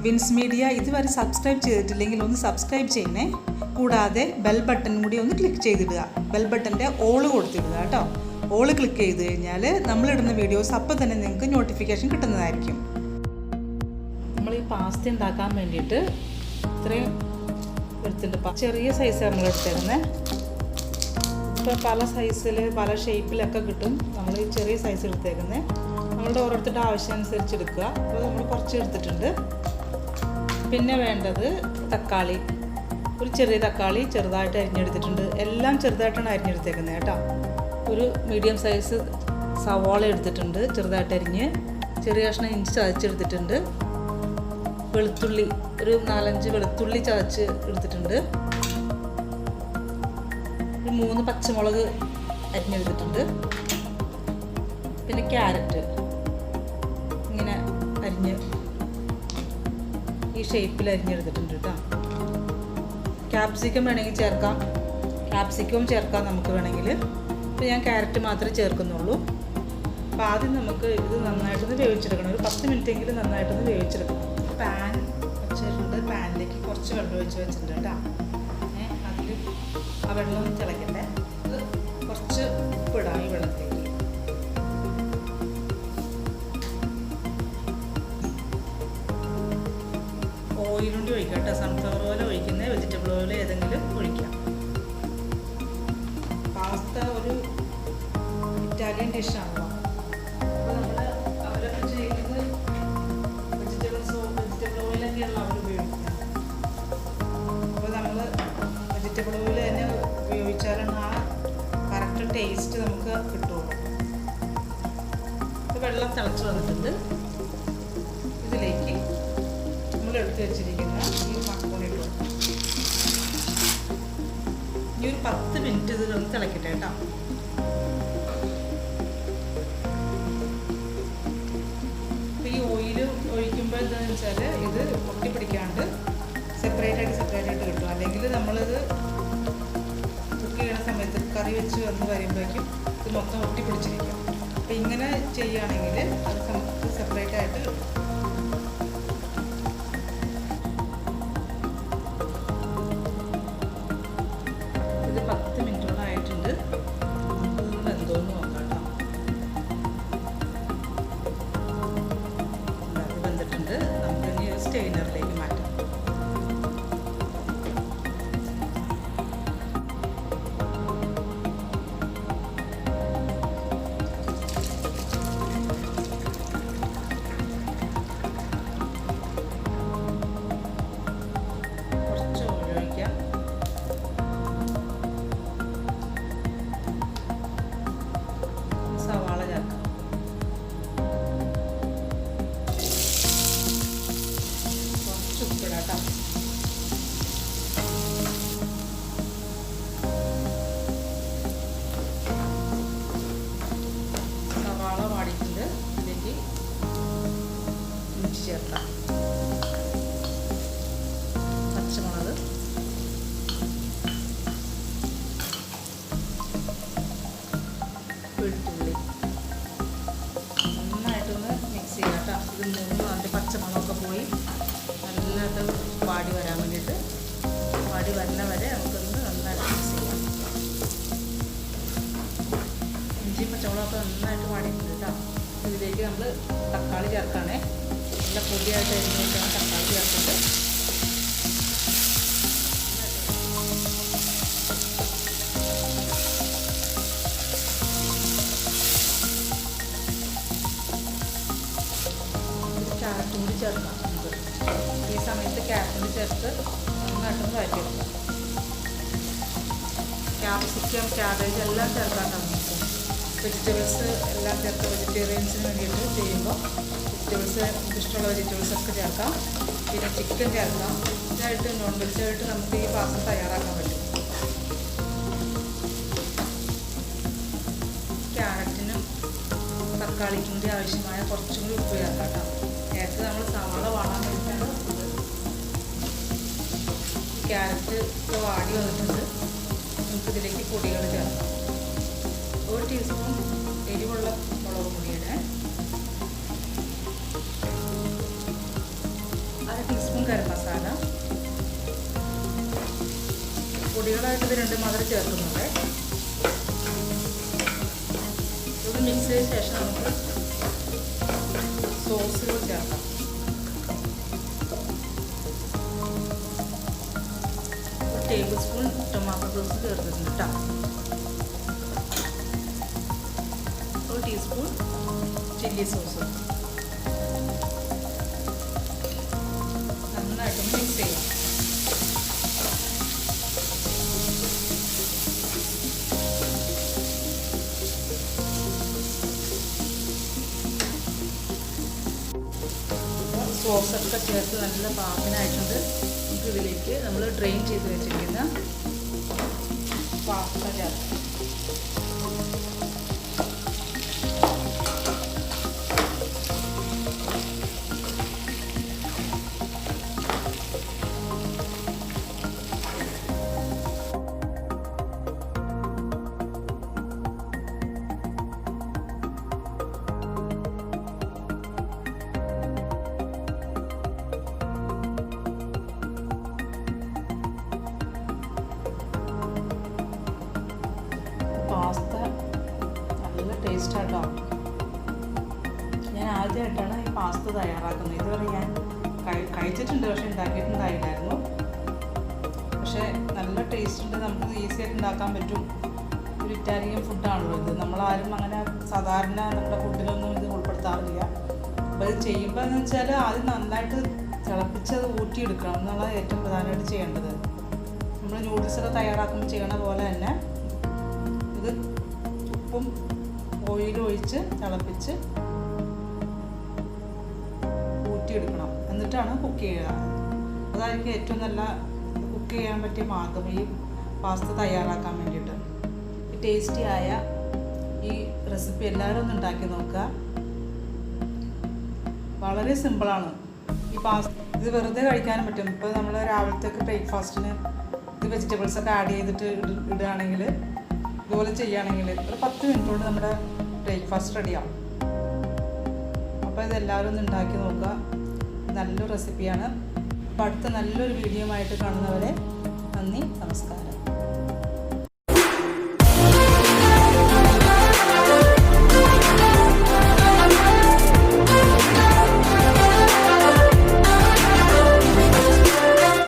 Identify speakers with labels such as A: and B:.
A: Wins media ഇതുവരെ subscribe ചെയ്തിട്ടില്ലെങ്കിൽ ഒന്ന് സബ്സ്ക്രൈബ് ചെയ്യണേ. കൂടാതെ ബെൽ ബട്ടൺ കൂടി ഒന്ന് ക്ലിക്ക് ചെയ്തിടുക. ബെൽ ബട്ടൻ്റെ ഓള് കൊടുത്തിടുക കേട്ടോ. ഓള് ക്ലിക്ക് ചെയ്ത് കഴിഞ്ഞാൽ നമ്മളിടുന്ന വീഡിയോസ് അപ്പോൾ തന്നെ നിങ്ങൾക്ക് നോട്ടിഫിക്കേഷൻ കിട്ടുന്നതായിരിക്കും. നമ്മൾ ഈ പാസ്ത ഉണ്ടാക്കാൻ വേണ്ടിയിട്ട് ഇത്രയും എടുത്തിട്ടുണ്ട്. ചെറിയ സൈസാണ് നമ്മൾ എടുത്തേക്കുന്നത്. ഇപ്പോൾ പല സൈസിൽ പല ഷേപ്പിലൊക്കെ കിട്ടും. നമ്മൾ ഈ ചെറിയ സൈസ് എടുത്തേക്കുന്നത് നമ്മളുടെ ഓരോരുത്തരുടെ ആവശ്യമനുസരിച്ച് എടുക്കുക. അപ്പോൾ നമ്മൾ കുറച്ച് എടുത്തിട്ടുണ്ട്. പിന്നെ വേണ്ടത് തക്കാളി, ഒരു ചെറിയ തക്കാളി ചെറുതായിട്ട് അരിഞ്ഞെടുത്തിട്ടുണ്ട്. എല്ലാം ചെറുതായിട്ടാണ് അരിഞ്ഞെടുത്തേക്കുന്നത് കേട്ടോ. ഒരു മീഡിയം സൈസ് സവാള എടുത്തിട്ടുണ്ട് ചെറുതായിട്ട് അരിഞ്ഞ്. ചെറിയ കഷ്ണം ഇഞ്ചി ചതച്ചെടുത്തിട്ടുണ്ട്. വെളുത്തുള്ളി ഒരു 4-5 വെളുത്തുള്ളി ചതച്ച് എടുത്തിട്ടുണ്ട്. ഒരു 3 പച്ചമുളക് അരിഞ്ഞെടുത്തിട്ടുണ്ട്. പിന്നെ ക്യാരറ്റ് ഇങ്ങനെ അരിഞ്ഞ് ഈ ഷേപ്പിൽ അരിഞ്ഞെടുത്തിട്ടുണ്ട് കേട്ടോ. ക്യാപ്സിക്കം വേണമെങ്കിൽ ചേർക്കാം, ക്യാപ്സിക്കവും ചേർക്കാം നമുക്ക് വേണമെങ്കിൽ. ഇപ്പോൾ ഞാൻ ക്യാരറ്റ് മാത്രമേ ചേർക്കുന്നുള്ളൂ. അപ്പോൾ ആദ്യം നമുക്ക് ഇത് നന്നായിട്ടൊന്ന് വേവിച്ചെടുക്കണം. ഒരു 10 മിനിറ്റെങ്കിലും നന്നായിട്ടൊന്ന് വേവിച്ചെടുക്കണം. പാൻ വെച്ചിട്ടുണ്ട്. പാനിലേക്ക് കുറച്ച് വെള്ളം ഒഴിച്ച് വെച്ചിട്ടുണ്ട് കേട്ടോ. അതിൽ ആ വെള്ളം ഒന്ന് തിളക്കട്ടെ. അത് കുറച്ച് ഉപ്പിടാം ഈ വെള്ളത്തിലേക്ക്. ഓയിലുണ്ടി ഒഴിക്കാം കേട്ടോ. സൺഫ്ലവർ ഓയിൽ ഒഴിക്കുന്നത്, വെജിറ്റബിൾ ഓയിൽ ഏതെങ്കിലും ഒഴിക്കാം. പാസ്ത ഒരു ഇറ്റാലിയൻ ഡിഷാണല്ലോ. അപ്പോൾ നമ്മൾ അവരൊക്കെ ചെയ്യുന്നത് വെജിറ്റബിൾ ഓയിലൊക്കെയാണ് അവർ ഉപയോഗിക്കുന്നത്. അപ്പോൾ നമ്മൾ വെജിറ്റബിൾ ഓയിൽ തന്നെ ഉപയോഗിച്ചാലാണ് ആ കറക്റ്റ് ടേസ്റ്റ് നമുക്ക് കിട്ടുള്ളൂ. അപ്പോൾ വെള്ളം തിളച്ച് വന്നിട്ടുണ്ട്. ഇതിലേക്ക് നമ്മൾ എടുത്ത് വെച്ചിരിക്കുന്ന ഈ മക്കറോണി ഇട്ടു. ഇനി ഒരു 10 മിനിറ്റ് ഇതിലൊന്ന് തിളക്കട്ടെ കേട്ടോ. അപ്പോൾ ഈ ഓയിൽ ഒഴിക്കുമ്പോൾ എന്താണെന്ന് വെച്ചാൽ ഇത് പൊട്ടി പിടിക്കാണ്ട് സെപ്പറേറ്റ് ആയിട്ട് കിട്ടും. അല്ലെങ്കിൽ നമ്മളിത് കുക്ക് ചെയ്യുന്ന സമയത്ത് കറി വെച്ച് വന്ന് വരുമ്പോഴേക്കും ഇത് മൊത്തം ഒട്ടി പിടിച്ചിരിക്കും. അപ്പോൾ ഇങ്ങനെ ചെയ്യുകയാണെങ്കിൽ അത് നമുക്ക് സെപ്പറേറ്റ് ആയിട്ട് ഇത് 10 മിനിറ്റോളം ആയിട്ടുണ്ട്. നമുക്ക് എന്തോന്ന് നോക്കാം കേട്ടോ. അത് വെന്തിട്ടുണ്ട്. നമുക്ക് ഇനി ഒരു സ്റ്റെയിനറിലേക്ക് മാറ്റാം. സവാള ചേർക്കാം. കുറച്ച് ഉപ്പിടാം കേട്ടോ. സവാള വാടിയിട്ടുണ്ട്. ഇതിലേക്ക് ഇഞ്ചി ചേർക്കാം. പച്ചമുളക്, വെളുത്തുള്ളി നന്നായിട്ടൊന്ന് മിക്സ് ചെയ്യാം കേട്ടോ. ഇത് മൂന്നും അതിൻ്റെ പച്ചമുളകൊക്കെ പോയി നല്ലത് വാടി വരാൻ വേണ്ടിയിട്ട് വാടി വരുന്ന വരെ നമുക്കൊന്ന് നന്നായിട്ട് മിക്സ് ചെയ്യാം. ഇഞ്ചി പച്ചമുളകൊക്കെ നന്നായിട്ട് വാടിയിട്ടുണ്ട് കേട്ടോ. ഇതിലേക്ക് നമ്മൾ തക്കാളി ചേർക്കുകയാണേ. നല്ല പൊടിയായിട്ട് അരിഞ്ഞിട്ടാണ് തക്കാളി ചേർത്തിട്ട് ക്യാരറ്റും കൂടി ചേർക്കാം. നമുക്ക് ഈ സമയത്ത് ക്യാരറ്റും കൂടി ചേർത്ത് നന്നായിട്ടൊന്ന് വഴറ്റിയെടുക്കാം. ക്യാപ്സിക്കം, ക്യാബേജ് എല്ലാം ചേർക്കാം. നമുക്ക് വെജിറ്റബിൾസ് എല്ലാം ചേർക്കാം. വെജിറ്റേറിയൻസിന് വേണ്ടിയിട്ട് ചെയ്യുമ്പോൾ വെജിറ്റബിൾസ് ഇഷ്ടമുള്ള വെജിറ്റബിൾസൊക്കെ ചേർക്കാം. പിന്നെ ചിക്കൻ ചേർക്കാം. ഇതായിട്ട് നോൺ വെജായിട്ട് നമുക്ക് ഈ പാസ്ത തയ്യാറാക്കാൻ പറ്റും. ക്യാരറ്റിനും തക്കാളിക്കും കൂടി ആവശ്യമായ കുറച്ചും കൂടി ഉപ്പ് ചേർക്കാം കേട്ടോ. നേരത്തെ നമ്മൾ സവാള വാടാൻ വേണ്ടിയിട്ടാണ് ഉപ്പ്. ക്യാരറ്റ് ഇപ്പോൾ വാടി വന്നിട്ടുണ്ട്. നമുക്കിതിലേക്ക് പൊടികൾ ചേർക്കാം. 1 ടീസ്പൂൺ എരിവുള്ള മുളക് പൊടിയുടെ 1/2 ഗരം മസാല. പൊടികളായിട്ട് ഇത് 2 മാത്രം ചേർക്കുന്നുണ്ട്. ഇത് മിക്സ് ചെയ്ത ശേഷം നമുക്ക് സോസുകൾ ചേർക്കാം. ടേബിൾ സ്പൂൺ ടൊമാറ്റോ സോസ് ചേർത്തിട്ടുണ്ട് കേട്ടോ. 1 ടീസ്പൂൺ ചില്ലി സോസ്. നന്നായിട്ടൊന്ന് മിക്സ് ചെയ്യാം. സോസൊക്കെ ചേർത്ത് നല്ല പാകത്തിനായിട്ടുണ്ട്. നമുക്ക് ഇതിലേക്ക് നമ്മൾ ഡ്രെയിൻ ചെയ്ത് വെച്ചിരിക്കുന്ന പാസ്ത ചേർക്കാം. പാസ്ത നല്ല ടേസ്റ്റാട്ടോ. ഞാൻ ആദ്യമായിട്ടാണ് ഈ പാസ്ത തയ്യാറാക്കുന്നത്. ഇതുവരെ ഞാൻ കഴിച്ചിട്ടുണ്ട്, പക്ഷെ ഉണ്ടാക്കിയിട്ടുണ്ടായില്ലായിരുന്നു. പക്ഷേ നല്ല ടേസ്റ്റ് ഉണ്ട്. നമുക്ക് ഈസി ആയിട്ട് ഉണ്ടാക്കാൻ പറ്റും. ഒരു ഇറ്റാലിയൻ ഫുഡാണല്ലോ ഇത്. നമ്മളാരും അങ്ങനെ സാധാരണ നമ്മുടെ ഫുഡിലൊന്നും ഇത് ഉൾപ്പെടുത്താറില്ല. അപ്പോൾ ഇത് ചെയ്യുമ്പോൾ എന്ന് വെച്ചാൽ ആദ്യം നന്നായിട്ട് തിളപ്പിച്ചത് ഊറ്റിയെടുക്കണം എന്നുള്ളത് ഏറ്റവും പ്രധാനമായിട്ട് ചെയ്യേണ്ടത്. നമ്മൾ നൂഡിൽസൊക്കെ തയ്യാറാക്കുമ്പോൾ ചെയ്യണ പോലെ തന്നെ ഇത് ഉപ്പും ഓയിലും ഒഴിച്ച് തിളപ്പിച്ച് ഊറ്റിയെടുക്കണം. എന്നിട്ടാണ് കുക്ക് ചെയ്യുക. അതായിരിക്കും ഏറ്റവും നല്ല കുക്ക് ചെയ്യാൻ പറ്റിയ മാർഗം ഈ പാസ്ത തയ്യാറാക്കാൻ വേണ്ടിയിട്ട്. ഈ ടേസ്റ്റിയായ ഈ റെസിപ്പി എല്ലാവരും ഒന്ന് ഉണ്ടാക്കി നോക്കുക. വളരെ സിമ്പിളാണ് ഈ പാസ്ത. ഇത് വെറുതെ കഴിക്കാനും പറ്റും. ഇപ്പോൾ നമ്മൾ രാവിലത്തേക്ക് ബ്രേക്ക്ഫാസ്റ്റിന് ഇത് വെജിറ്റബിൾസൊക്കെ ആഡ് ചെയ്തിട്ട് ഇടുകയാണെങ്കിൽ, ഇതുപോലെ ചെയ്യുകയാണെങ്കിൽ ഒരു 10 മിനിറ്റ് കൊണ്ട് നമ്മുടെ ബ്രേക്ക്ഫാസ്റ്റ് റെഡിയാവും. അപ്പോൾ ഇതെല്ലാവരും ഒന്ന് ഉണ്ടാക്കി നോക്കുക. നല്ലൊരു റെസിപ്പിയാണ്. അപ്പോൾ അടുത്ത നല്ലൊരു വീഡിയോ ആയിട്ട് കാണുന്നവരെ നന്ദി, നമസ്കാരം.